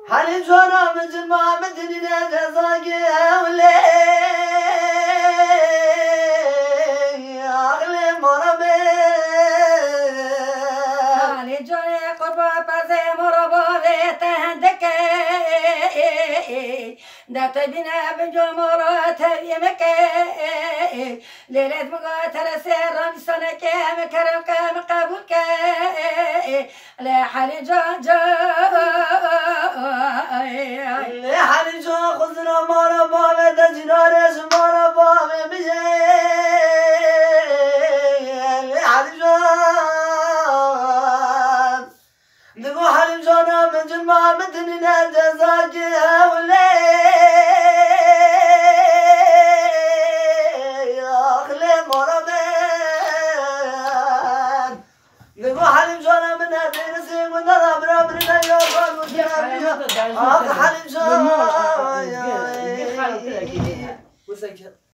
حالي جوانا من جنما مدنينا جزاقي أولي أغلي مربي حالي جوانا قربا بازي مربا تهندك دات بنا بجو مرات يمك ليلة مقاتل سير سنك مكرمك مقابلك لا حالي جا حالي جوا خزنا مربا دجنارش مربا بيجي حالي جوا دقو حالي جوانا من جنما مدنينا جزاقي أولي أخلي مربي دقو حالي جوانا من هدين سيق ونضرب ربنا يوفر وكرامي حالي جوانا